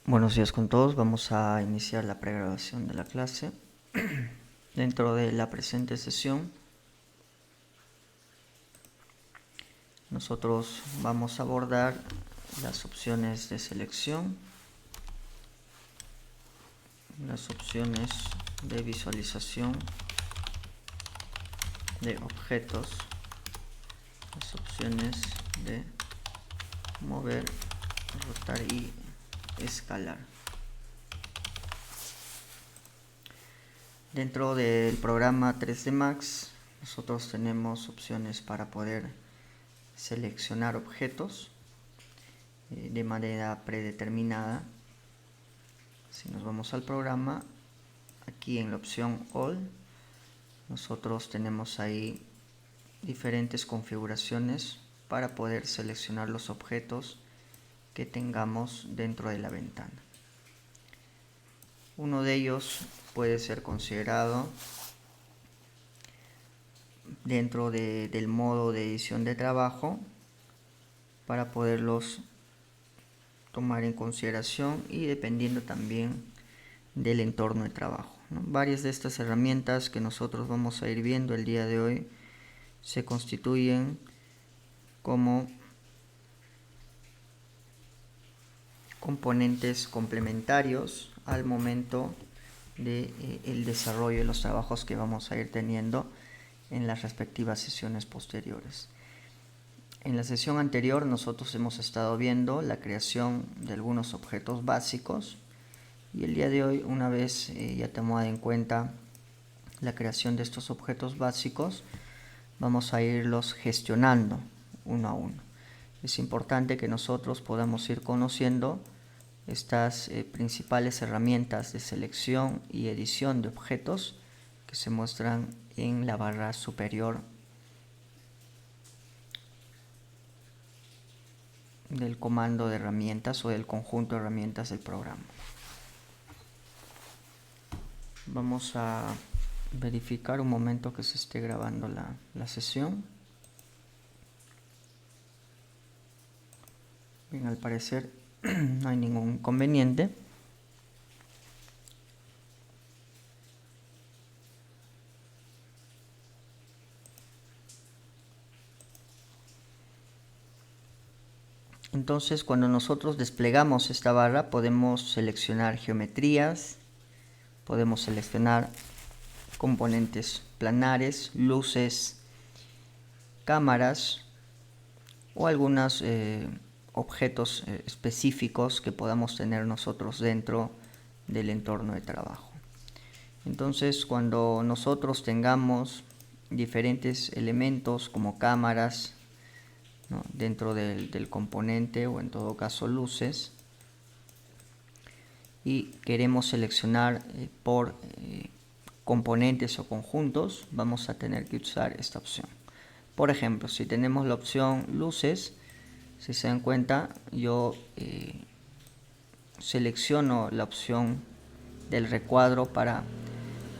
Buenos días con todos, vamos a iniciar la pregrabación de la clase. Dentro de la presente sesión, nosotros vamos a abordar las opciones de selección, las opciones de visualización de objetos, las opciones de mover, rotar y escalar. Dentro del programa 3D Max, nosotros tenemos opciones para poder seleccionar objetos de manera predeterminada. Si nos vamos al programa, aquí en la opción All, nosotros tenemos ahí diferentes configuraciones para poder seleccionar los objetos que tengamos dentro de la ventana. Uno de ellos puede ser considerado dentro del modo de edición de trabajo para poderlos tomar en consideración y dependiendo también del entorno de trabajo, ¿no? Varias de estas herramientas que nosotros vamos a ir viendo el día de hoy se constituyen como componentes complementarios al momento del desarrollo de los trabajos que vamos a ir teniendo en las respectivas sesiones posteriores. En la sesión anterior nosotros hemos estado viendo la creación de algunos objetos básicos y el día de hoy, una vez ya tomada en cuenta la creación de estos objetos básicos, vamos a irlos gestionando uno a uno. Es importante que nosotros podamos ir conociendo estas principales herramientas de selección y edición de objetos que se muestran en la barra superior del comando de herramientas o del conjunto de herramientas del programa. Vamos a verificar un momento que se esté grabando la sesión. Bien, al parecer no hay ningún inconveniente. Entonces, cuando nosotros desplegamos esta barra, podemos seleccionar geometrías, podemos seleccionar componentes planares, luces, cámaras o algunos objetos específicos que podamos tener nosotros dentro del entorno de trabajo. Entonces, cuando nosotros tengamos diferentes elementos como cámaras, ¿no?, dentro del componente o en todo caso luces, y queremos seleccionar por componentes o conjuntos, vamos a tener que usar esta opción. Por ejemplo, si tenemos la opción luces, si se dan cuenta, yo selecciono la opción del recuadro para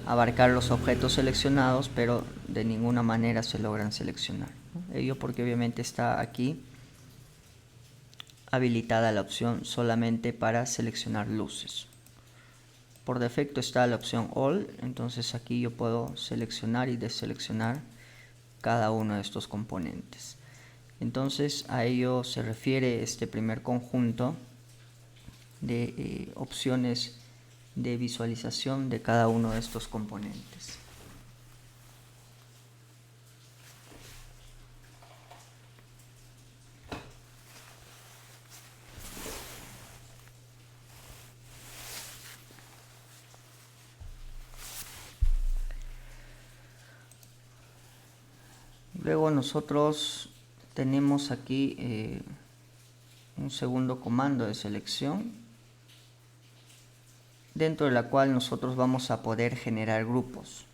abarcar los objetos seleccionados, pero de ninguna manera se logran seleccionar, ¿no? Ello porque obviamente está aquí habilitada la opción solamente para seleccionar luces. Por defecto está la opción All, entonces aquí yo puedo seleccionar y deseleccionar cada uno de estos componentes. Entonces a ello se refiere este primer conjunto de opciones de visualización de cada uno de estos componentes. Luego nosotros tenemos aquí un segundo comando de selección, dentro de la cual nosotros vamos a poder generar grupos.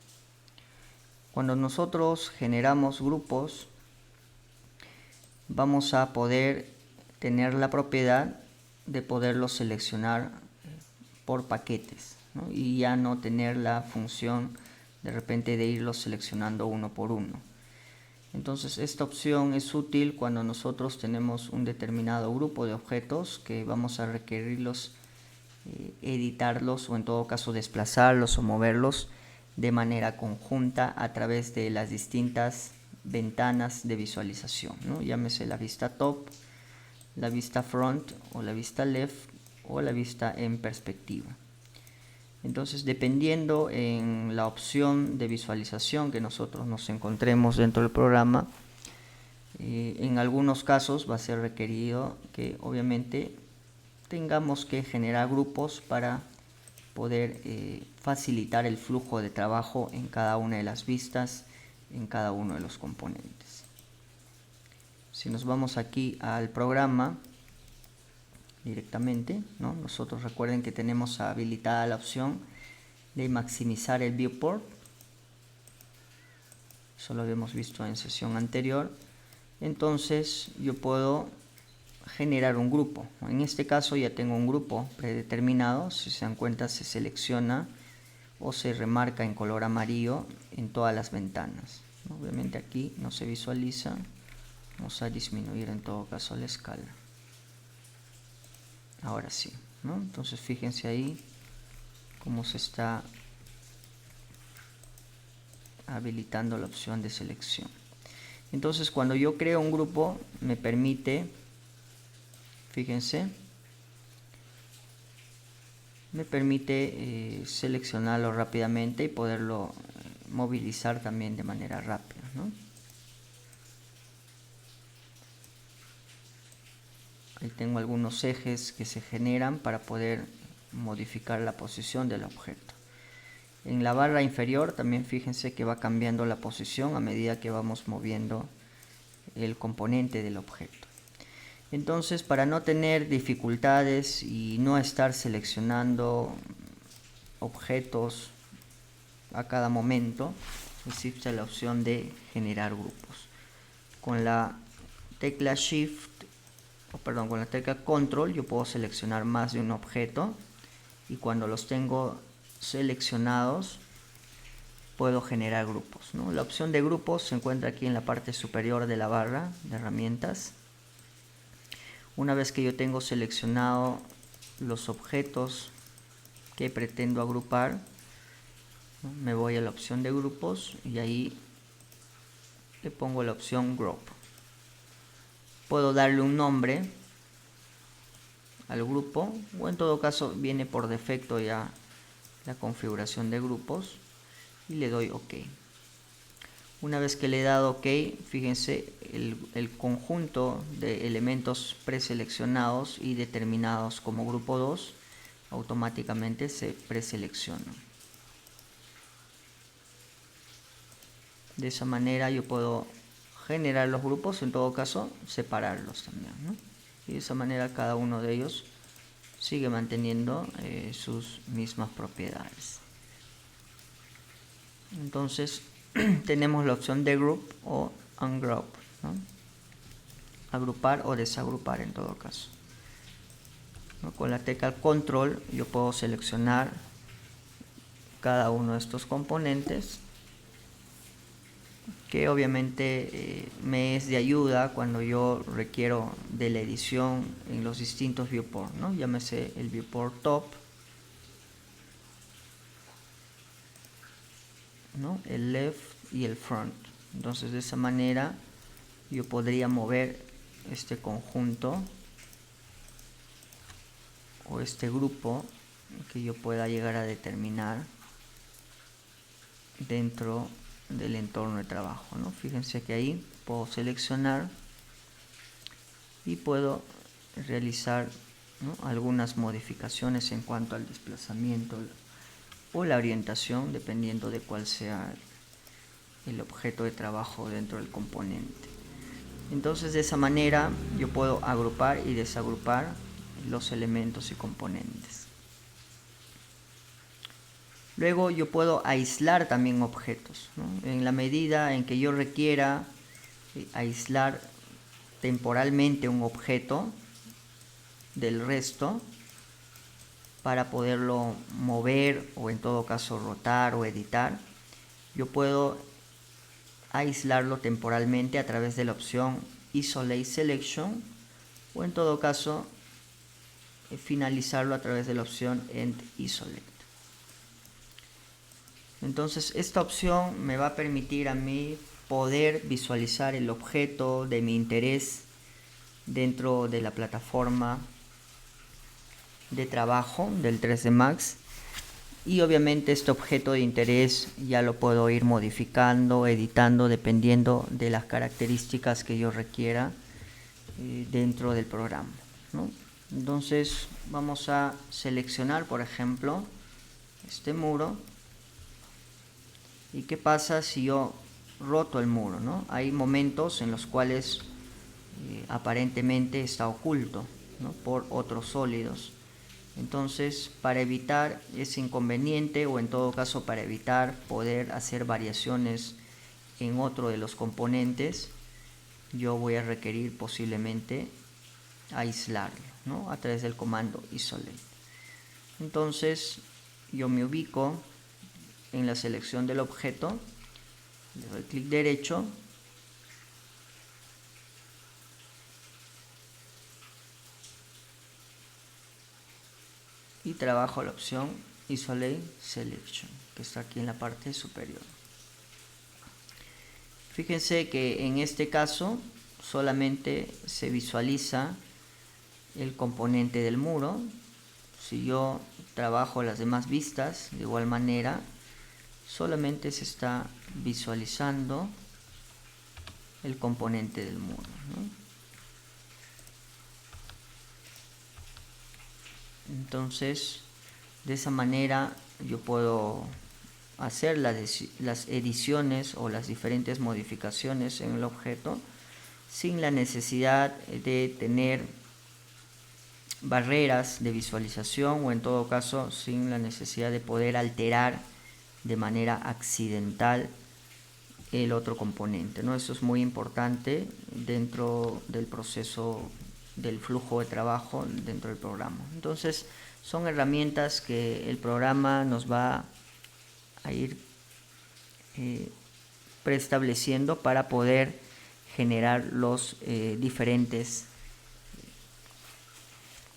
Cuando nosotros generamos grupos, vamos a poder tener la propiedad de poderlos seleccionar por paquetes, ¿no?, y ya no tener la función de repente de irlos seleccionando uno por uno. Entonces esta opción es útil cuando nosotros tenemos un determinado grupo de objetos que vamos a requerirlos editarlos o en todo caso desplazarlos o moverlos de manera conjunta a través de las distintas ventanas de visualización, ¿no? Llámese la vista top, la vista front o la vista left o la vista en perspectiva. Entonces, dependiendo en la opción de visualización que nosotros nos encontremos dentro del programa, en algunos casos va a ser requerido que obviamente tengamos que generar grupos para poder facilitar el flujo de trabajo en cada una de las vistas, en cada uno de los componentes. Si nos vamos aquí al programa directamente, ¿no? Nosotros recuerden que tenemos habilitada la opción de maximizar el viewport. Eso lo habíamos visto en sesión anterior. Entonces yo puedo generar un grupo. En este caso ya tengo un grupo predeterminado. Si se dan cuenta, se selecciona o se remarca en color amarillo en todas las ventanas. Obviamente aquí no se visualiza. Vamos a disminuir en todo caso la escala. Ahora sí, ¿no? Entonces fíjense ahí cómo se está habilitando la opción de selección. Entonces cuando yo creo un grupo me permite, fíjense, me permite seleccionarlo rápidamente y poderlo movilizar también de manera rápida, ¿no? Ahí tengo algunos ejes que se generan para poder modificar la posición del objeto. En la barra inferior también fíjense que va cambiando la posición a medida que vamos moviendo el componente del objeto. Entonces, para no tener dificultades y no estar seleccionando objetos a cada momento, existe la opción de generar grupos. Con la tecla Shift, con la tecla Control yo puedo seleccionar más de un objeto y cuando los tengo seleccionados puedo generar grupos, ¿no? La opción de grupos se encuentra aquí en la parte superior de la barra de herramientas. Una vez que yo tengo seleccionado los objetos que pretendo agrupar, ¿no? Me voy a la opción de grupos y ahí le pongo la opción Group. Puedo darle un nombre al grupo o en todo caso viene por defecto ya la configuración de grupos y le doy OK. Una vez que le he dado OK, fíjense el conjunto de elementos preseleccionados y determinados como grupo 2 automáticamente se preseleccionan. De esa manera yo puedo generar los grupos, en todo caso separarlos también, ¿no? Y de esa manera cada uno de ellos sigue manteniendo sus mismas propiedades. Entonces tenemos la opción de group o ungroup, ¿no? Agrupar o desagrupar en todo caso, ¿no? Con la tecla Control yo puedo seleccionar cada uno de estos componentes que obviamente me es de ayuda cuando yo requiero de la edición en los distintos viewports, ¿no? Llámese el viewport top, ¿no? El left y el front. Entonces de esa manera yo podría mover este conjunto o este grupo que yo pueda llegar a determinar dentro del entorno de trabajo, ¿no? Fíjense que ahí puedo seleccionar y puedo realizar, ¿no?, algunas modificaciones en cuanto al desplazamiento o la orientación dependiendo de cuál sea el objeto de trabajo dentro del componente. Entonces de esa manera yo puedo agrupar y desagrupar los elementos y componentes. Luego yo puedo aislar también objetos, ¿no? En la medida en que yo requiera aislar temporalmente un objeto del resto para poderlo mover o en todo caso rotar o editar, yo puedo aislarlo temporalmente a través de la opción Isolate Selection o en todo caso finalizarlo a través de la opción End Isolate. Entonces esta opción me va a permitir a mí poder visualizar el objeto de mi interés dentro de la plataforma de trabajo del 3D Max, y obviamente este objeto de interés ya lo puedo ir modificando, editando dependiendo de las características que yo requiera dentro del programa, ¿no? Entonces vamos a seleccionar, por ejemplo, este muro. ¿Y qué pasa si yo roto el muro, ¿no? Hay momentos en los cuales aparentemente está oculto, ¿no?, por otros sólidos. Entonces, para evitar ese inconveniente, o en todo caso para evitar poder hacer variaciones en otro de los componentes, yo voy a requerir posiblemente aislarlo, ¿no?, a través del comando isolate. Entonces yo me ubico en la selección del objeto, le doy clic derecho y trabajo la opción Isolate Selection, que está aquí en la parte superior. Fíjense que en este caso solamente se visualiza el componente del muro. Si yo trabajo las demás vistas de igual manera, solamente se está visualizando el componente del muro, ¿no? Entonces, de esa manera yo puedo hacer las ediciones o las diferentes modificaciones en el objeto sin la necesidad de tener barreras de visualización, o en todo caso sin la necesidad de poder alterar de manera accidental el otro componente, ¿no? Eso es muy importante dentro del proceso del flujo de trabajo dentro del programa. Entonces son herramientas que el programa nos va a ir preestableciendo para poder generar los diferentes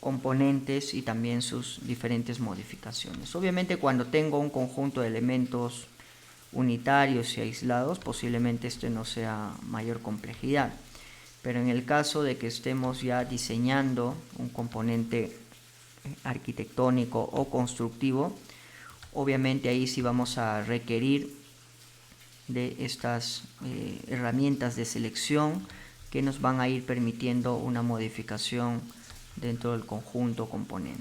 componentes y también sus diferentes modificaciones. Obviamente cuando tengo un conjunto de elementos unitarios y aislados, posiblemente este no sea mayor complejidad, pero en el caso de que estemos ya diseñando un componente arquitectónico o constructivo, obviamente ahí sí vamos a requerir de estas herramientas de selección que nos van a ir permitiendo una modificación dentro del conjunto componente.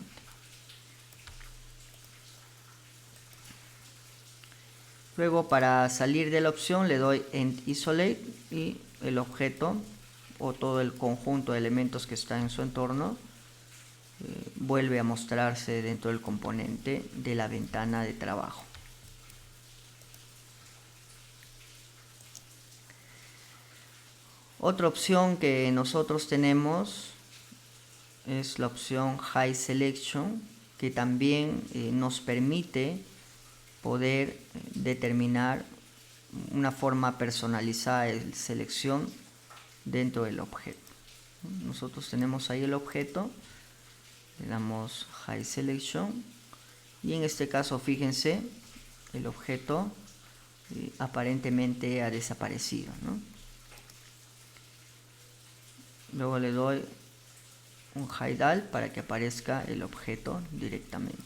Luego, para salir de la opción, le doy End Isolate y el objeto o todo el conjunto de elementos que está en su entorno vuelve a mostrarse dentro del componente de la ventana de trabajo. Otra opción que nosotros tenemos es la opción High Selection, que también nos permite poder determinar una forma personalizada de selección dentro del objeto. Nosotros tenemos ahí el objeto, le damos High Selection y en este caso fíjense, el objeto aparentemente ha desaparecido, ¿no? Luego le doy un Hide All para que aparezca el objeto directamente.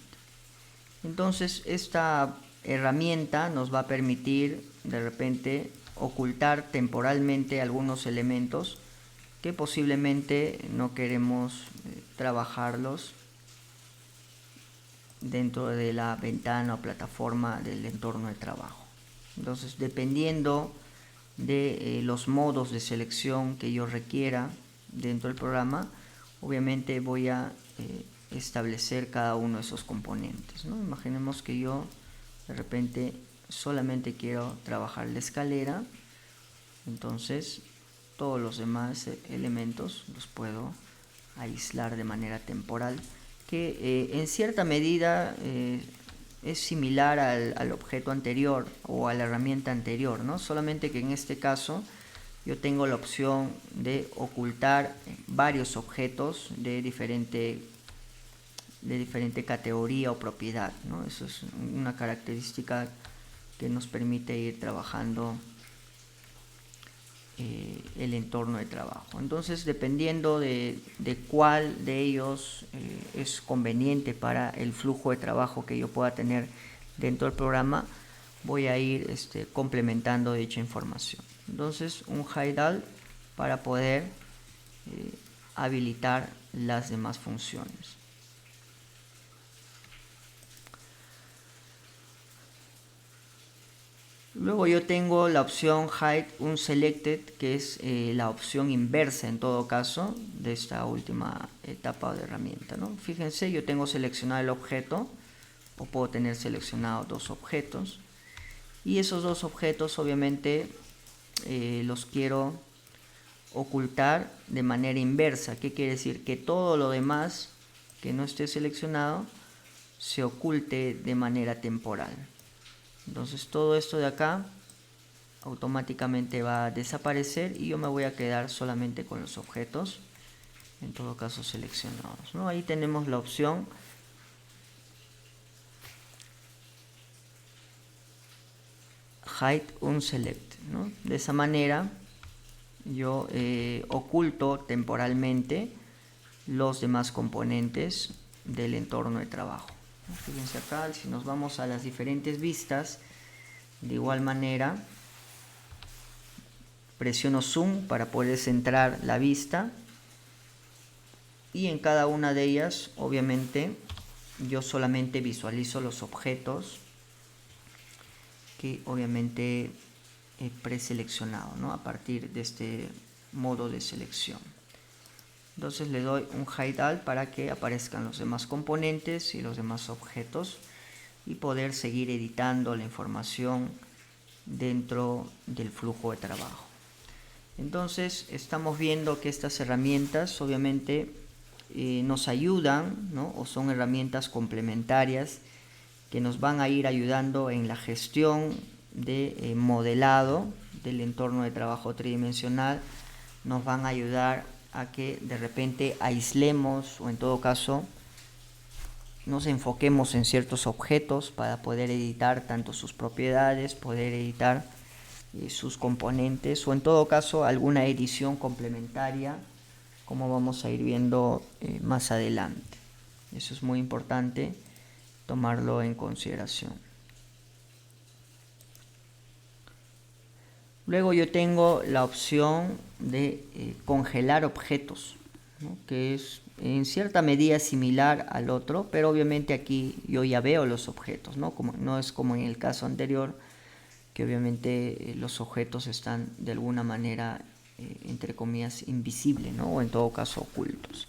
Entonces esta herramienta nos va a permitir de repente ocultar temporalmente algunos elementos que posiblemente no queremos trabajarlos dentro de la ventana o plataforma del entorno de trabajo. Entonces, dependiendo de los modos de selección que yo requiera dentro del programa, obviamente voy a establecer cada uno de esos componentes, ¿no? Imaginemos que yo de repente solamente quiero trabajar la escalera, entonces todos los demás elementos los puedo aislar de manera temporal, que en cierta medida es similar al objeto anterior o a la herramienta anterior, ¿no? Solamente que en este caso yo tengo la opción de ocultar varios objetos de diferente de diferente categoría o propiedad, ¿no? Eso es una característica que nos permite ir trabajando el entorno de trabajo. Entonces, dependiendo de cuál de ellos es conveniente para el flujo de trabajo que yo pueda tener dentro del programa, voy a ir complementando dicha información. Entonces, un hide-all para poder habilitar las demás funciones. Luego yo tengo la opción hide unselected, que es la opción inversa en todo caso de esta última etapa de herramienta, ¿no? Fíjense, yo tengo seleccionado el objeto, o puedo tener seleccionado dos objetos, y esos dos objetos obviamente los quiero ocultar de manera inversa. ¿Qué quiere decir? Que todo lo demás que no esté seleccionado se oculte de manera temporal. Entonces todo esto de acá automáticamente va a desaparecer y yo me voy a quedar solamente con los objetos, en todo caso seleccionados, ¿no? Ahí tenemos la opción hide unselect, ¿no? De esa manera yo oculto temporalmente los demás componentes del entorno de trabajo. Fíjense acá, si nos vamos a las diferentes vistas, de igual manera presiono zoom para poder centrar la vista, y en cada una de ellas obviamente yo solamente visualizo los objetos que obviamente he preseleccionado, ¿no? A partir de este modo de selección. Entonces le doy un hide all para que aparezcan los demás componentes y los demás objetos y poder seguir editando la información dentro del flujo de trabajo. Entonces estamos viendo que estas herramientas obviamente nos ayudan, ¿no? O son herramientas complementarias que nos van a ir ayudando en la gestión de modelado del entorno de trabajo tridimensional. Nos van a ayudar a que de repente aislemos, o en todo caso nos enfoquemos en ciertos objetos para poder editar tanto sus propiedades, poder editar sus componentes, o en todo caso alguna edición complementaria, como vamos a ir viendo más adelante. Eso es muy importante tomarlo en consideración. Luego yo tengo la opción de congelar objetos, ¿no? Que es en cierta medida similar al otro, pero obviamente aquí yo ya veo los objetos, ¿no? No es como en el caso anterior, que obviamente los objetos están de alguna manera, entre comillas, invisibles, ¿no? O en todo caso ocultos.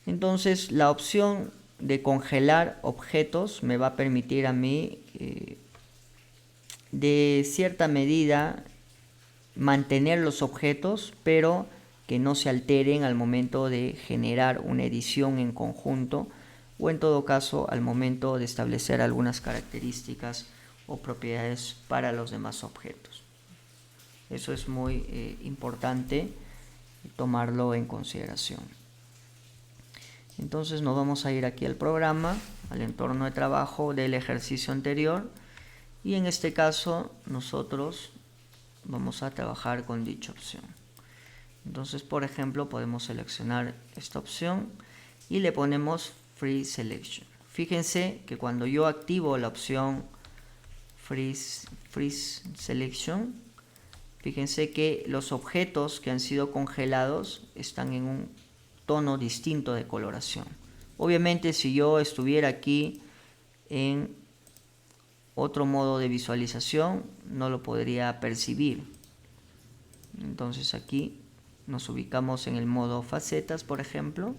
Entonces la opción de congelar objetos me va a permitir a mí de cierta medida mantener los objetos, pero que no se alteren al momento de generar una edición en conjunto, o en todo caso al momento de establecer algunas características o propiedades para los demás objetos. Eso es muy importante tomarlo en consideración. Entonces nos vamos a ir aquí al programa, al entorno de trabajo del ejercicio anterior, y en este caso nosotros vamos a trabajar con dicha opción. Entonces, por ejemplo, podemos seleccionar esta opción y le ponemos Free Selection. Fíjense que cuando yo activo la opción Free Selection, fíjense que los objetos que han sido congelados están en un tono distinto de coloración. Obviamente, si yo estuviera aquí en otro modo de visualización, no lo podría percibir. Entonces aquí nos ubicamos en el modo facetas, por ejemplo,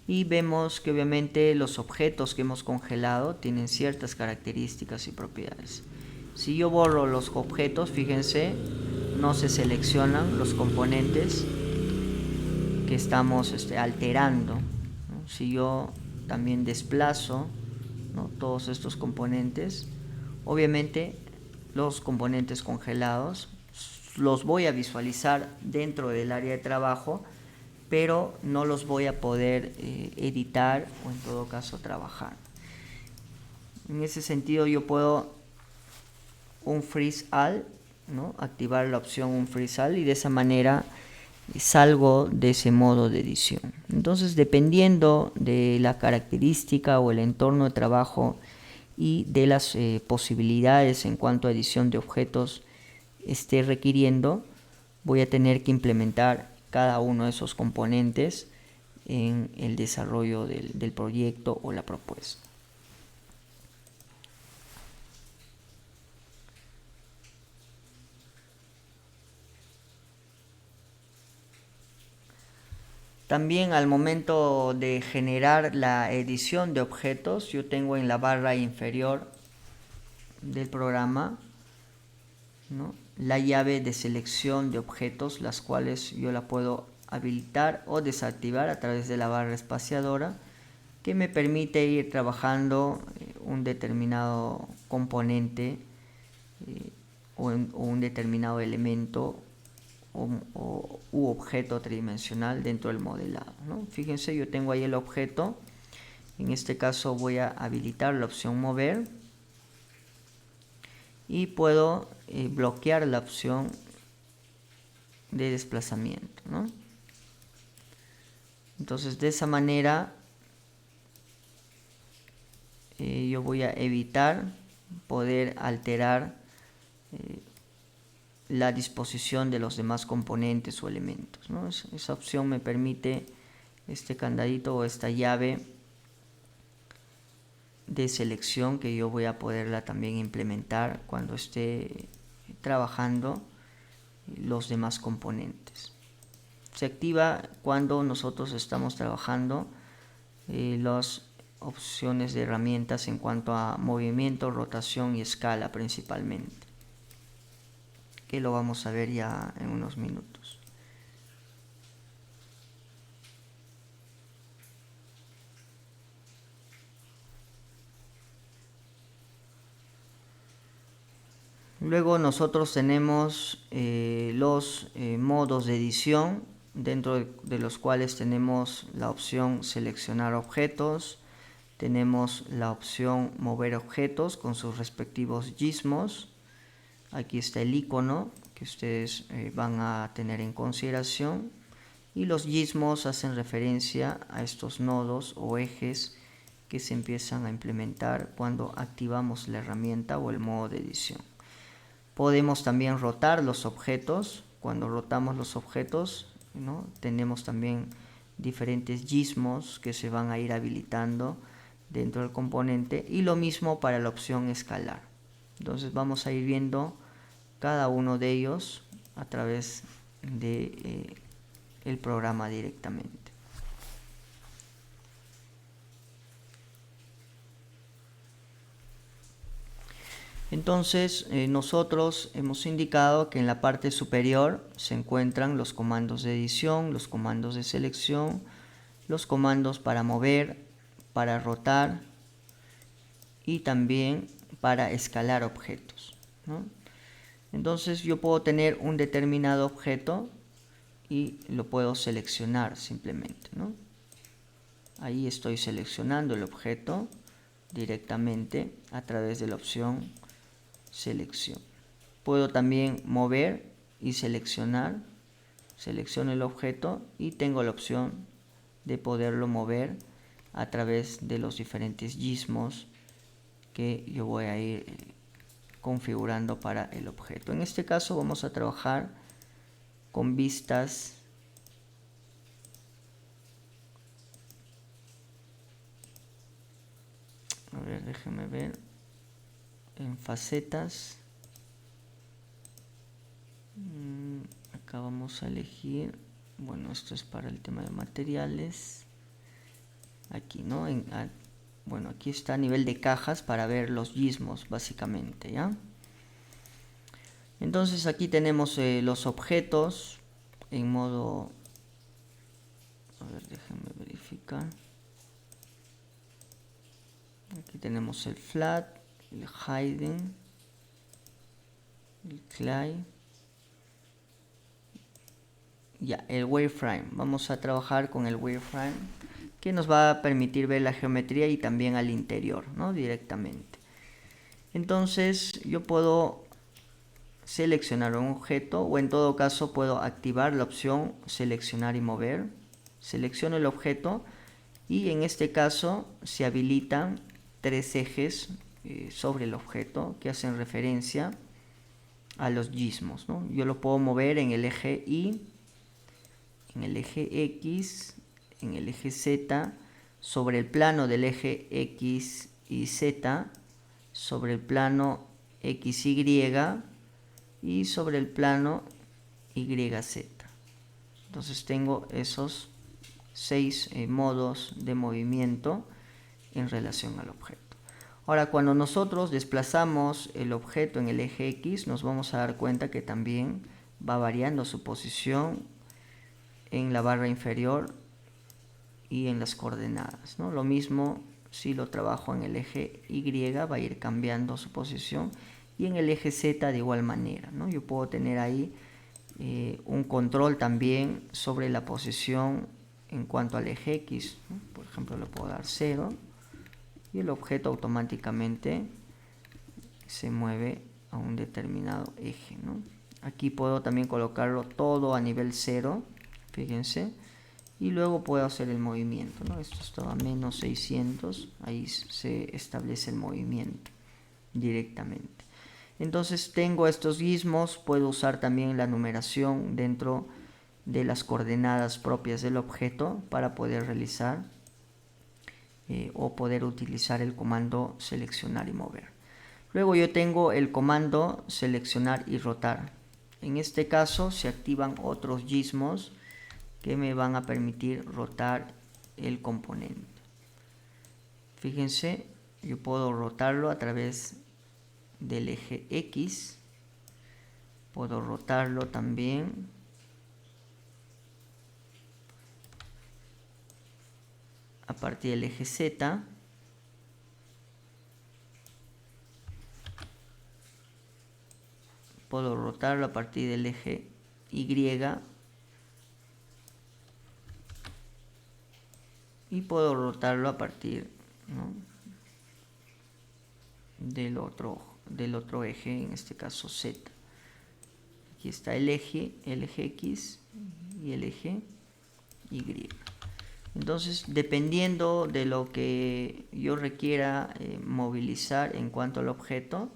y vemos que obviamente los objetos que hemos congelado tienen ciertas características y propiedades. Si yo borro los objetos, fíjense, no se seleccionan los componentes que estamos alterando, ¿no? Si yo también desplazo, ¿no?, todos estos componentes, obviamente los componentes congelados los voy a visualizar dentro del área de trabajo, pero no los voy a poder editar o en todo caso trabajar. En ese sentido yo puedo un freeze all, ¿no? Activar la opción un freeze all y de esa manera salgo de ese modo de edición. Entonces, dependiendo de la característica o el entorno de trabajo y de las posibilidades en cuanto a edición de objetos esté requiriendo, voy a tener que implementar cada uno de esos componentes en el desarrollo del proyecto o la propuesta. También al momento de generar la edición de objetos, yo tengo en la barra inferior del programa, ¿no?, la llave de selección de objetos, las cuales yo la puedo habilitar o desactivar a través de la barra espaciadora, que me permite ir trabajando un determinado componente o un determinado elemento u objeto tridimensional dentro del modelado, ¿no? Fíjense, yo tengo ahí el objeto. En este caso voy a habilitar la opción mover y puedo bloquear la opción de desplazamiento, ¿no? Entonces de esa manera yo voy a evitar poder alterar la disposición de los demás componentes o elementos, ¿no? Esa opción me permite este candadito o esta llave de selección que yo voy a poderla también implementar cuando esté trabajando los demás componentes. Se activa cuando nosotros estamos trabajando las opciones de herramientas en cuanto a movimiento, rotación y escala principalmente, que lo vamos a ver ya en unos minutos. Luego nosotros tenemos los modos de edición, dentro de los cuales tenemos la opción seleccionar objetos, tenemos la opción mover objetos con sus respectivos gizmos. Aquí está el icono que ustedes van a tener en consideración, y los gizmos hacen referencia a estos nodos o ejes que se empiezan a implementar cuando activamos la herramienta o el modo de edición. Podemos también rotar los objetos. Cuando rotamos los objetos, ¿no?, tenemos también diferentes gizmos que se van a ir habilitando dentro del componente, y lo mismo para la opción escalar. Entonces vamos a ir viendo cada uno de ellos a través de el programa directamente. Entonces nosotros hemos indicado que en la parte superior se encuentran los comandos de edición, los comandos de selección, los comandos para mover, para rotar y también para escalar objetos, ¿no? Entonces yo puedo tener un determinado objeto y lo puedo seleccionar simplemente, ¿no? Ahí estoy seleccionando el objeto directamente a través de la opción selección. Puedo también mover y seleccionar. Selecciono el objeto y tengo la opción de poderlo mover a través de los diferentes gizmos que yo voy a ir configurando para el objeto. En este caso vamos a trabajar con vistas déjenme ver, en facetas. Acá vamos a elegir, bueno, esto es para el tema de materiales. Aquí, ¿no? Bueno, aquí está a nivel de cajas para ver los gizmos básicamente, ¿ya? Entonces aquí tenemos los objetos en modo, a ver, déjenme verificar. Aquí tenemos el flat, el hidden, el clay Ya, el wireframe. Vamos a trabajar con el wireframe, que nos va a permitir ver la geometría y también al interior, ¿no? Directamente. Entonces yo puedo seleccionar un objeto, o en todo caso puedo activar la opción seleccionar y mover. Selecciono el objeto y en este caso se habilitan 3 ejes sobre el objeto que hacen referencia a los gizmos, ¿no? Yo lo puedo mover en el eje Y, en el eje X, en el eje Z, sobre el plano del eje X y Z, sobre el plano XY y sobre el plano YZ. Entonces tengo esos 6 modos de movimiento en relación al objeto. Ahora, cuando nosotros desplazamos el objeto en el eje X, nos vamos a dar cuenta que también va variando su posición en la barra inferior y en las coordenadas, ¿no? Lo mismo si lo trabajo en el eje Y, va a ir cambiando su posición, y en el eje Z de igual manera, ¿no? Yo puedo tener ahí un control también sobre la posición en cuanto al eje X, ¿no? Por ejemplo, le puedo dar 0 y el objeto automáticamente se mueve a un determinado eje, ¿no? Aquí puedo también colocarlo todo a nivel 0, fíjense, y luego puedo hacer el movimiento, ¿no? Esto está a menos 600, ahí se establece el movimiento directamente. Entonces tengo estos gizmos, puedo usar también la numeración dentro de las coordenadas propias del objeto para poder realizar o poder utilizar el comando seleccionar y mover. Luego yo tengo el comando seleccionar y rotar. En este caso se activan otros gizmos que me van a permitir rotar el componente. Fíjense, yo puedo rotarlo a través del eje X, puedo rotarlo también a partir del eje Z, puedo rotarlo a partir del eje Y y puedo rotarlo a partir, ¿no?, del otro eje, en este caso Z. Aquí está el eje X y el eje Y. Entonces, dependiendo de lo que yo requiera movilizar en cuanto al objeto,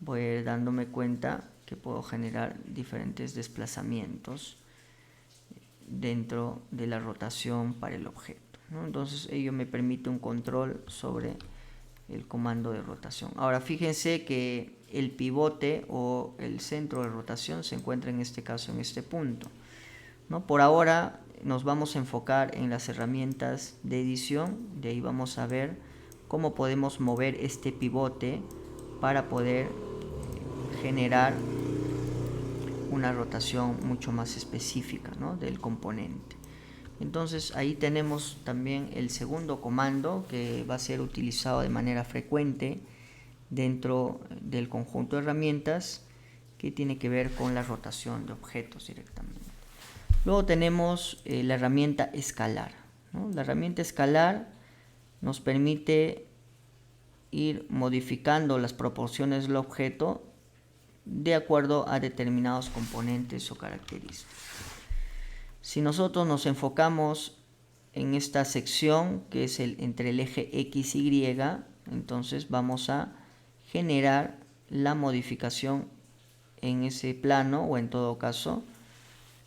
voy a ir dándome cuenta que puedo generar diferentes desplazamientos dentro de la rotación para el objeto, ¿no? Entonces ello me permite un control sobre el comando de rotación. Ahora fíjense que el pivote o el centro de rotación se encuentra en este caso en este punto, ¿no? Por ahora nos vamos a enfocar en las herramientas de edición, de ahí vamos a ver cómo podemos mover este pivote para poder generar una rotación mucho más específica, ¿no?, del componente. Entonces ahí tenemos también el segundo comando que va a ser utilizado de manera frecuente dentro del conjunto de herramientas, que tiene que ver con la rotación de objetos directamente. Luego tenemos la herramienta escalar, ¿no? La herramienta escalar nos permite ir modificando las proporciones del objeto de acuerdo a determinados componentes o características. Si nosotros nos enfocamos en esta sección que es entre el eje X y Y, entonces vamos a generar la modificación en ese plano, o en todo caso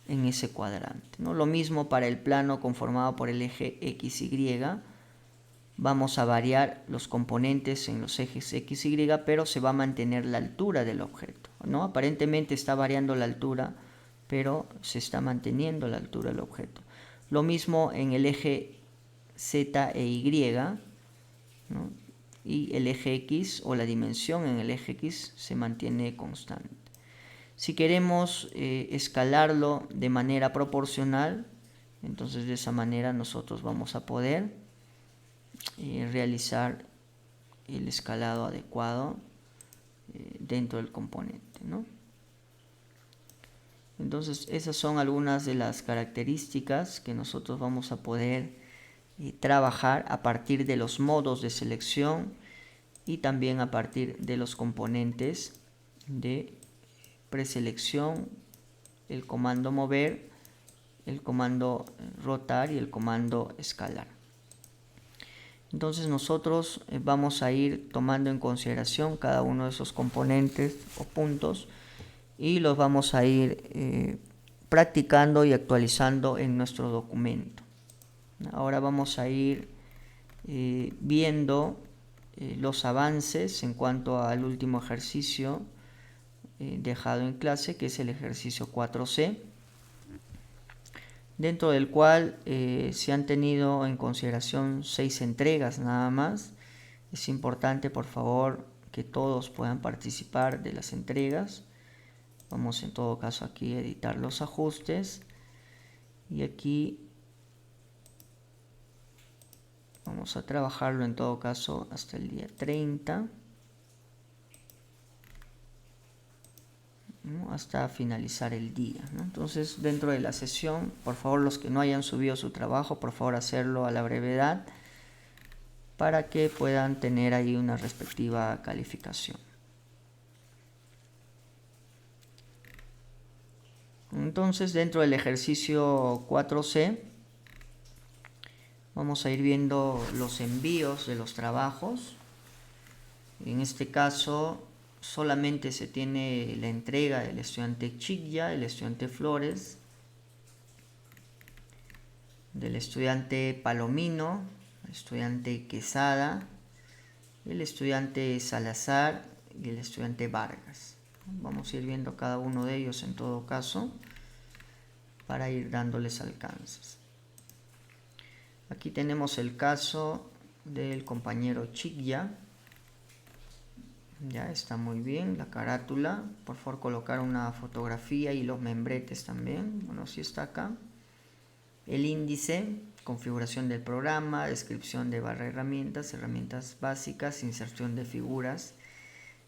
en ese cuadrante, ¿no? Lo mismo para el plano conformado por el eje XY. Vamos a variar los componentes en los ejes X y Y, pero se va a mantener la altura del objeto, ¿no? Aparentemente está variando la altura, pero se está manteniendo la altura del objeto. Lo mismo en el eje Z e Y, ¿no? Y el eje X, o la dimensión en el eje X, se mantiene constante. Si queremos escalarlo de manera proporcional, entonces de esa manera nosotros vamos a poder realizar el escalado adecuado dentro del componente, ¿no? Entonces esas son algunas de las características que nosotros vamos a poder trabajar a partir de los modos de selección y también a partir de los componentes de preselección, el comando mover, el comando rotar y el comando escalar. Entonces nosotros vamos a ir tomando en consideración cada uno de esos componentes o puntos y los vamos a ir practicando y actualizando en nuestro documento. Ahora vamos a ir viendo los avances en cuanto al último ejercicio dejado en clase, que es el ejercicio 4C, dentro del cual se han tenido en consideración 6 entregas nada más. Es importante, por favor, que todos puedan participar de las entregas. Vamos en todo caso aquí a editar los ajustes y aquí vamos a trabajarlo en todo caso hasta el día 30, ¿no? Hasta finalizar el día, ¿no? Entonces, dentro de la sesión, por favor, los que no hayan subido su trabajo, por favor hacerlo a la brevedad para que puedan tener ahí una respectiva calificación. Entonces, dentro del ejercicio 4C vamos a ir viendo los envíos de los trabajos. En este caso solamente se tiene la entrega del estudiante Chigya, el estudiante Flores, del estudiante Palomino, el estudiante Quesada, el estudiante Salazar y el estudiante Vargas. Vamos a ir viendo cada uno de ellos en todo caso para ir dándoles alcances. Aquí tenemos el caso del compañero Chigya. Ya está muy bien la carátula. Por favor, colocar una fotografía y los membretes también. Bueno, sí está acá. El índice, configuración del programa, descripción de barra de herramientas, herramientas básicas, inserción de figuras.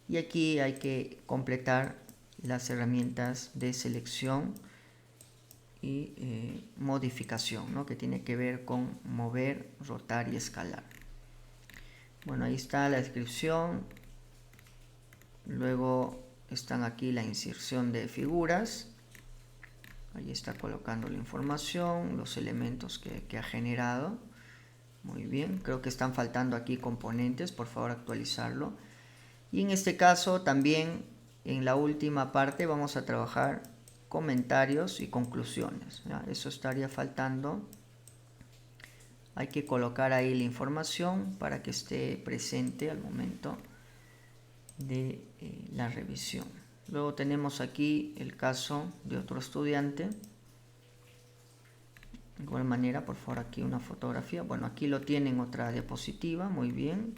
Y aquí hay que completar las herramientas de selección y modificación, ¿no? Que tiene que ver con mover, rotar y escalar. Bueno, ahí está la descripción. Luego están aquí la inserción de figuras. Ahí está colocando la información, los elementos que ha generado. Muy bien, creo que están faltando aquí componentes, por favor actualizarlo. Y en este caso también en la última parte vamos a trabajar comentarios y conclusiones, ¿ya? Eso estaría faltando. Hay que colocar ahí la información para que esté presente al momento de la revisión. Luego tenemos aquí el caso de otro estudiante. De igual manera, por favor, aquí una fotografía. Bueno, aquí lo tienen otra diapositiva, muy bien.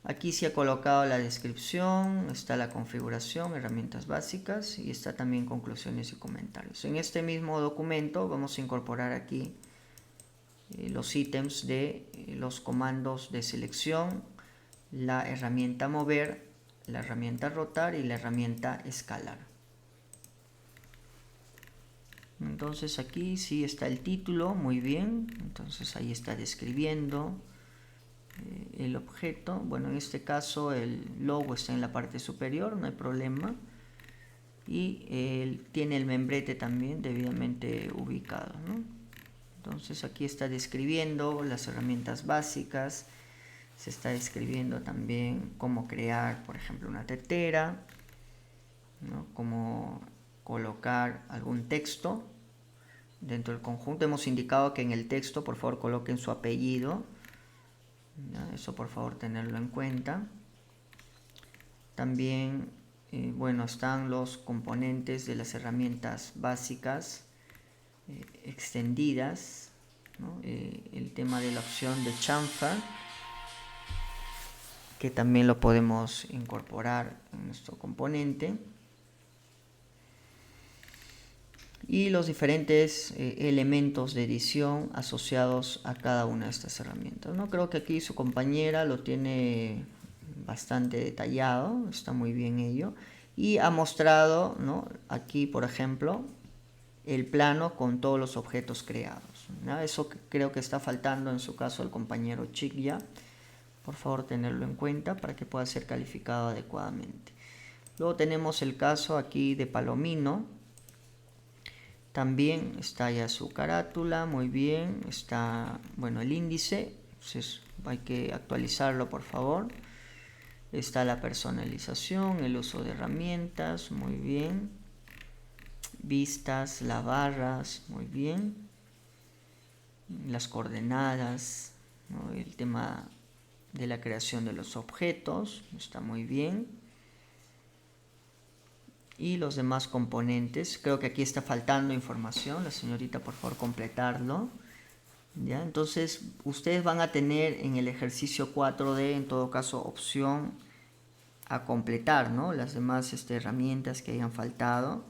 Aquí se ha colocado la descripción, está la configuración, herramientas básicas y está también conclusiones y comentarios. En este mismo documento vamos a incorporar aquí los ítems de los comandos de selección, la herramienta mover, la herramienta rotar y la herramienta escalar. Entonces aquí sí está el título, muy bien. Entonces ahí está describiendo el objeto. Bueno, en este caso el logo está en la parte superior, no hay problema. Y tiene el membrete también debidamente ubicado, ¿no? Entonces aquí está describiendo las herramientas básicas. Se está describiendo también cómo crear, por ejemplo, una tetera, ¿no? Cómo colocar algún texto dentro del conjunto. Hemos indicado que en el texto, por favor, coloquen su apellido. ¿Ya? Eso, por favor, tenerlo en cuenta. También, bueno, están los componentes de las herramientas básicas extendidas, ¿no? El tema de la opción de chamfer, que también lo podemos incorporar en nuestro componente. Y los diferentes elementos de edición asociados a cada una de estas herramientas, ¿no? Creo que aquí su compañera lo tiene bastante detallado, está muy bien ello. y ha mostrado, ¿no?, aquí, por ejemplo, el plano con todos los objetos creados, ¿no? Eso creo que está faltando en su caso al compañero Chikya. Por favor, tenerlo en cuenta para que pueda ser calificado adecuadamente. Luego tenemos el caso aquí de Palomino. También está ya su carátula, muy bien. Está, bueno, el índice, entonces hay que actualizarlo, por favor. Está la personalización, el uso de herramientas, muy bien. Vistas, las barras, muy bien. Las coordenadas, ¿no?, el tema de la creación de los objetos, está muy bien. Y los demás componentes, creo que aquí está faltando información, la señorita, por favor, completarlo. ¿Ya? Entonces, ustedes van a tener en el ejercicio 4D, en todo caso, opción a completar, ¿no?, las demás herramientas que hayan faltado.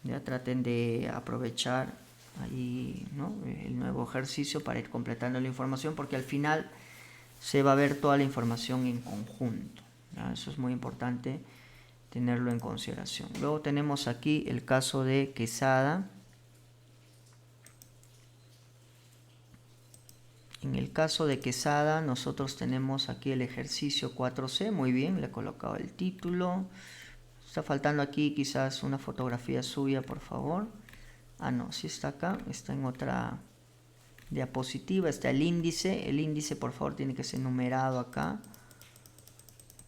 Ya traten de aprovechar ahí, ¿no?, el nuevo ejercicio para ir completando la información, porque al final se va a ver toda la información en conjunto, ¿ya? Eso es muy importante tenerlo en consideración. Luego tenemos aquí el caso de Quesada. En el caso de Quesada, nosotros tenemos aquí el ejercicio 4C, muy bien, le he colocado el título. Está faltando aquí quizás una fotografía suya, por favor. Ah, no, sí está acá, está en otra diapositiva, está el índice, por favor, tiene que ser numerado acá.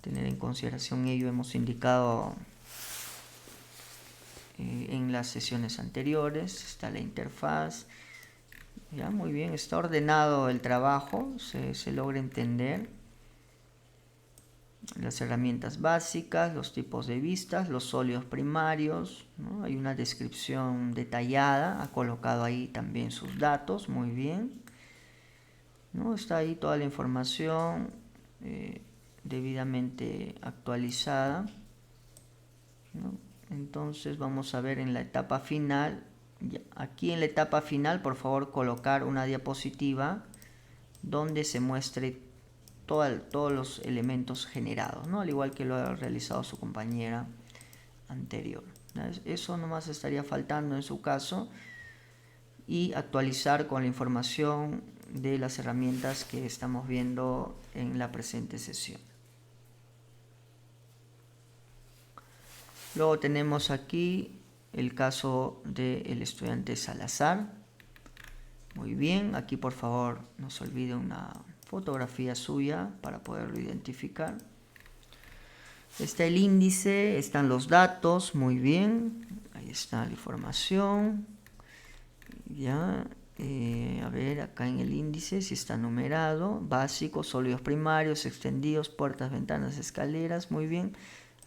Tener en consideración ello, hemos indicado en las sesiones anteriores. Está la interfaz. Ya, muy bien, está ordenado el trabajo, se logra entender. Las herramientas básicas, los tipos de vistas, los sólidos primarios, ¿no? Hay una descripción detallada, ha colocado ahí también sus datos, muy bien, ¿no? Está ahí toda la información debidamente actualizada, ¿no? Entonces vamos a ver en la etapa final. Aquí en la etapa final, por favor, colocar una diapositiva donde se muestre todos los elementos generados, ¿no?, al igual que lo ha realizado su compañera anterior. Eso nomás estaría faltando en su caso, y actualizar con la información de las herramientas que estamos viendo en la presente sesión. Luego tenemos aquí el caso del estudiante Salazar. Muy bien, aquí por favor no se olvide una fotografía suya para poderlo identificar. Está el índice, están los datos, muy bien, ahí está la información. Ya, a ver, acá en el índice si está numerado, básicos, sólidos primarios, extendidos, puertas, ventanas, escaleras, muy bien.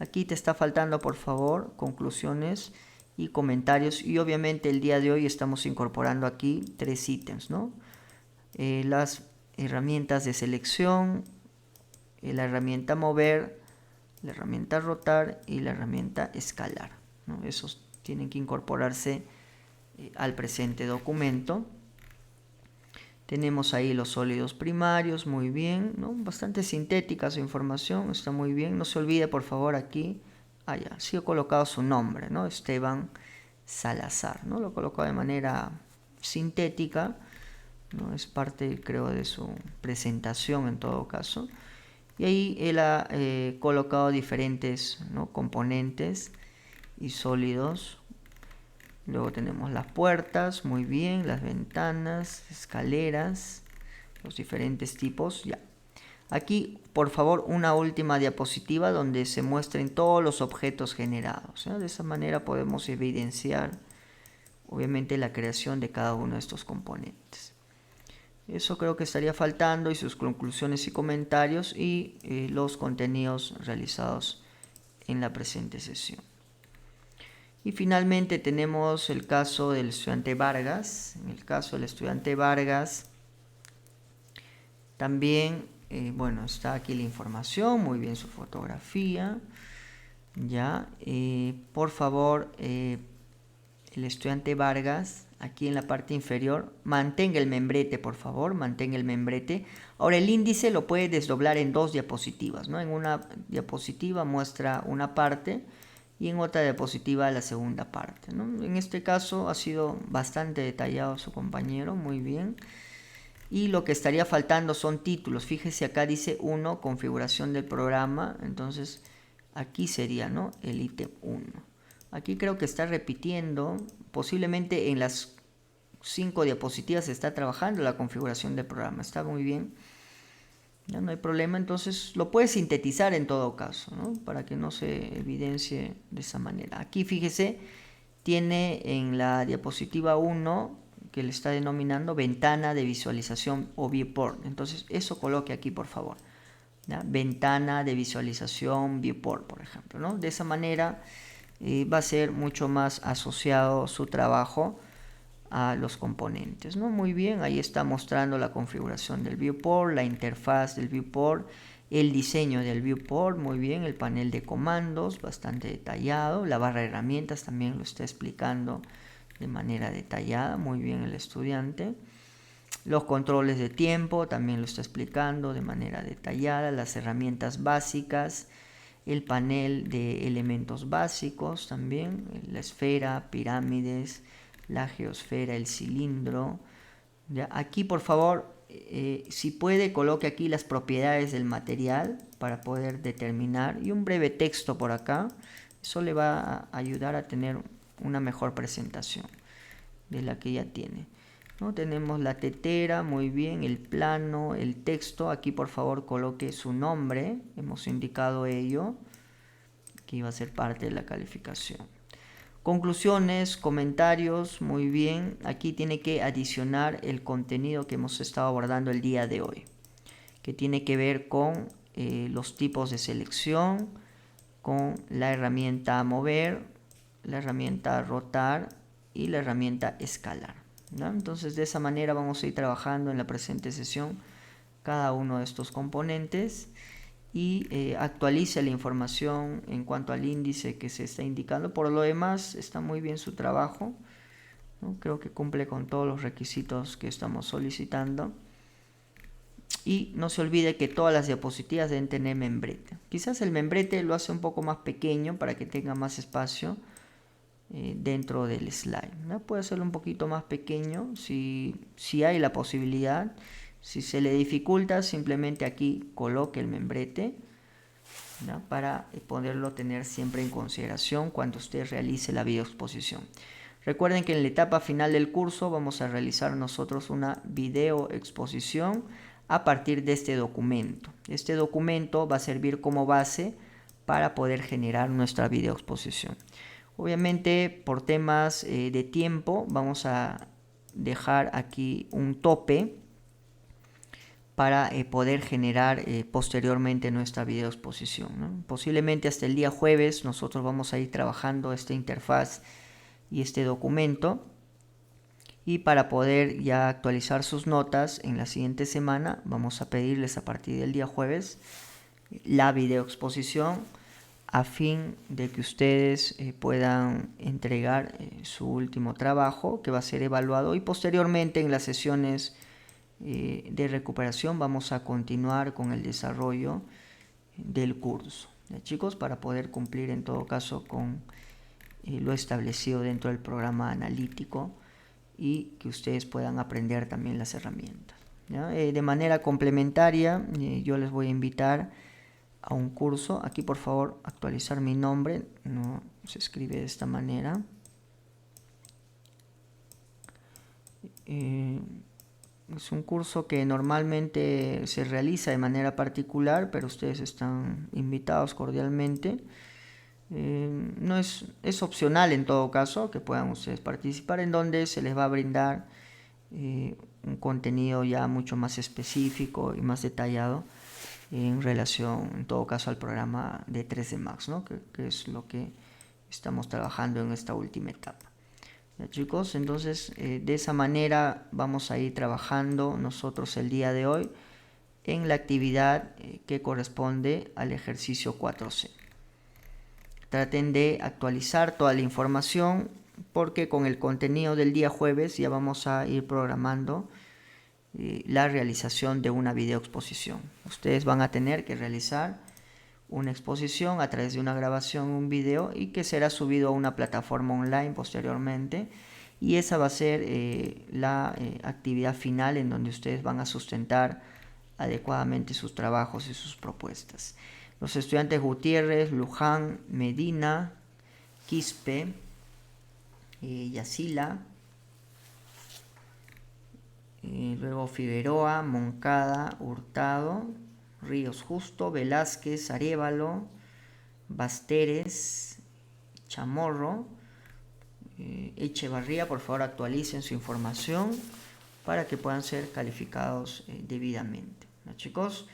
Aquí te está faltando, por favor, conclusiones y comentarios, y obviamente el día de hoy estamos incorporando aquí 3 ítems, ¿no? Las herramientas de selección, la herramienta mover, la herramienta rotar y la herramienta escalar, ¿no? Esos tienen que incorporarse al presente documento. Tenemos ahí los sólidos primarios, muy bien, ¿no? Bastante sintética su información, está muy bien. No se olvide, por favor, aquí, ya, sí he colocado su nombre, ¿no? Esteban Salazar, ¿no? Lo he colocado de manera sintética, ¿no? Es parte, creo, de su presentación en todo caso. Y ahí él ha colocado diferentes, ¿no?, componentes y sólidos. Luego tenemos las puertas, muy bien, las ventanas, escaleras, los diferentes tipos. Ya. Aquí, por favor, una última diapositiva donde se muestren todos los objetos generados, ¿ya? De esa manera podemos evidenciar, obviamente, la creación de cada uno de estos componentes. Eso creo que estaría faltando, y sus conclusiones y comentarios, y los contenidos realizados en la presente sesión. Y finalmente tenemos el caso del estudiante Vargas. En el caso del estudiante Vargas, también, bueno, está aquí la información, muy bien su fotografía. Ya, por favor, el estudiante Vargas, aquí en la parte inferior, mantenga el membrete, por favor, mantenga el membrete. Ahora el índice lo puede desdoblar en 2 diapositivas, ¿no? En una diapositiva muestra una parte, y en otra diapositiva la segunda parte, ¿no? En este caso ha sido bastante detallado su compañero, muy bien. Y lo que estaría faltando son títulos. Fíjese, acá dice 1, configuración del programa. Entonces, aquí sería, ¿no?, el ítem 1. Aquí creo que está repitiendo. Posiblemente en las 5 diapositivas se está trabajando la configuración del programa. Está muy bien. Ya no hay problema. Entonces, lo puede sintetizar en todo caso, ¿no?, para que no se evidencie de esa manera. Aquí, fíjese, tiene en la diapositiva 1 que le está denominando ventana de visualización o viewport. Entonces eso coloque aquí, por favor, ¿ya? Ventana de visualización viewport, por ejemplo, ¿no? De esa manera va a ser mucho más asociado su trabajo a los componentes, ¿no? Muy bien, ahí está mostrando la configuración del viewport, la interfaz del viewport, el diseño del viewport, muy bien, el panel de comandos, bastante detallado, la barra de herramientas también lo está explicando de manera detallada, muy bien el estudiante. Los controles de tiempo también lo está explicando de manera detallada, las herramientas básicas, el panel de elementos básicos también, la esfera, pirámides, la geosfera, el cilindro. ¿Ya? Aquí, por favor, si puede, coloque aquí las propiedades del material para poder determinar, y un breve texto por acá. Eso le va a ayudar a tener una mejor presentación de la que ya tiene, ¿no? Tenemos la tetera, muy bien, el plano, el texto. Aquí, por favor, coloque su nombre. Hemos indicado ello, que iba a ser parte de la calificación. Conclusiones, comentarios, muy bien. Aquí tiene que adicionar el contenido que hemos estado abordando el día de hoy, que tiene que ver con los tipos de selección, con la herramienta mover, la herramienta rotar y la herramienta escalar, ¿no? Entonces, de esa manera vamos a ir trabajando en la presente sesión cada uno de estos componentes, y actualice la información en cuanto al índice que se está indicando. Por lo demás, está muy bien su trabajo, ¿no? Creo que cumple con todos los requisitos que estamos solicitando. Y no se olvide que todas las diapositivas deben tener membrete. Quizás el membrete lo hace un poco más pequeño para que tenga más espacio dentro del slide, ¿no? Puede hacerlo un poquito más pequeño si hay la posibilidad. Si se le dificulta, simplemente aquí coloque el membrete, ¿no?, para poderlo tener siempre en consideración cuando usted realice la videoexposición. Recuerden que en la etapa final del curso vamos a realizar nosotros una videoexposición a partir de este documento. Este documento va a servir como base para poder generar nuestra videoexposición. Obviamente, por temas de tiempo, vamos a dejar aquí un tope para poder generar posteriormente nuestra videoexposición, ¿no? Posiblemente hasta el día jueves nosotros vamos a ir trabajando esta interfaz y este documento, y para poder ya actualizar sus notas en la siguiente semana vamos a pedirles a partir del día jueves la videoexposición, a fin de que ustedes puedan entregar su último trabajo, que va a ser evaluado, y posteriormente en las sesiones de recuperación vamos a continuar con el desarrollo del curso, ¿ya, chicos? Para poder cumplir en todo caso con lo establecido dentro del programa analítico, y que ustedes puedan aprender también las herramientas, ¿ya? De manera complementaria, yo les voy a invitar a un curso. Aquí, por favor, actualizar mi nombre, no se escribe de esta manera. Es un curso que normalmente se realiza de manera particular, pero ustedes están invitados cordialmente. No es opcional en todo caso que puedan ustedes participar, en donde se les va a brindar un contenido ya mucho más específico y más detallado en relación, en todo caso, al programa de 3D Max, ¿no? que es lo que estamos trabajando en esta última etapa. ¿Ya, chicos? Entonces, de esa manera vamos a ir trabajando nosotros el día de hoy en la actividad que corresponde al ejercicio 4C. Traten de actualizar toda la información, porque con el contenido del día jueves ya vamos a ir programando la realización de una videoexposición. Ustedes van a tener que realizar una exposición a través de una grabación, un video, y que será subido a una plataforma online posteriormente. Y esa va a ser la actividad final en donde ustedes van a sustentar adecuadamente sus trabajos y sus propuestas. Los estudiantes Gutiérrez, Luján, Medina, Quispe, Yacila, luego Figueroa, Moncada, Hurtado, Ríos Justo, Velázquez, Arévalo, Basteres, Chamorro, Echevarría, por favor actualicen su información para que puedan ser calificados debidamente. ¿No, chicos?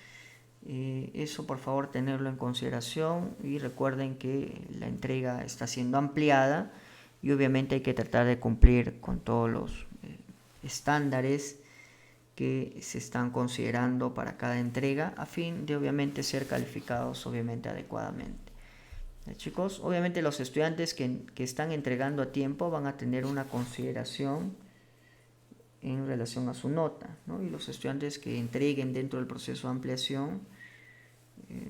Eso por favor tenerlo en consideración, y recuerden que la entrega está siendo ampliada y obviamente hay que tratar de cumplir con todos los estándares que se están considerando para cada entrega, a fin de obviamente ser calificados obviamente adecuadamente. Chicos, obviamente los estudiantes que están entregando a tiempo van a tener una consideración en relación a su nota, ¿no? Y los estudiantes que entreguen dentro del proceso de ampliación,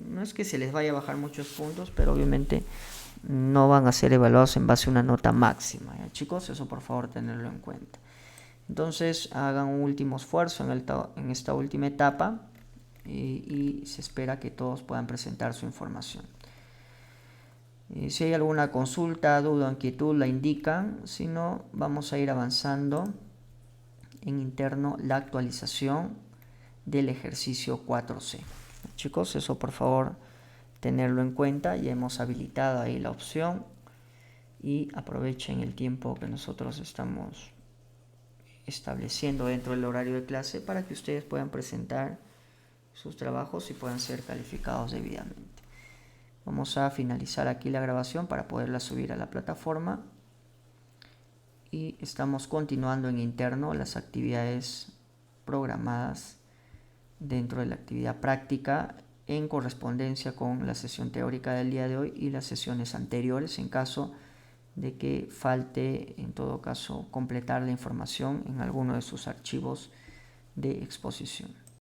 no es que se les vaya a bajar muchos puntos, pero obviamente no van a ser evaluados en base a una nota máxima, ¿ya, chicos? Eso por favor tenerlo en cuenta. Entonces hagan un último esfuerzo en esta última etapa y se espera que todos puedan presentar su información. Si hay alguna consulta, duda o inquietud, la indican. Si no, vamos a ir avanzando en interno la actualización del ejercicio 4C. Chicos, eso por favor tenerlo en cuenta. Ya hemos habilitado ahí la opción y aprovechen el tiempo que nosotros estamos estableciendo dentro del horario de clase para que ustedes puedan presentar sus trabajos y puedan ser calificados debidamente. Vamos a finalizar aquí la grabación para poderla subir a la plataforma y estamos continuando en interno las actividades programadas dentro de la actividad práctica en correspondencia con la sesión teórica del día de hoy y las sesiones anteriores, en caso de que falte en todo caso completar la información en alguno de sus archivos de exposición.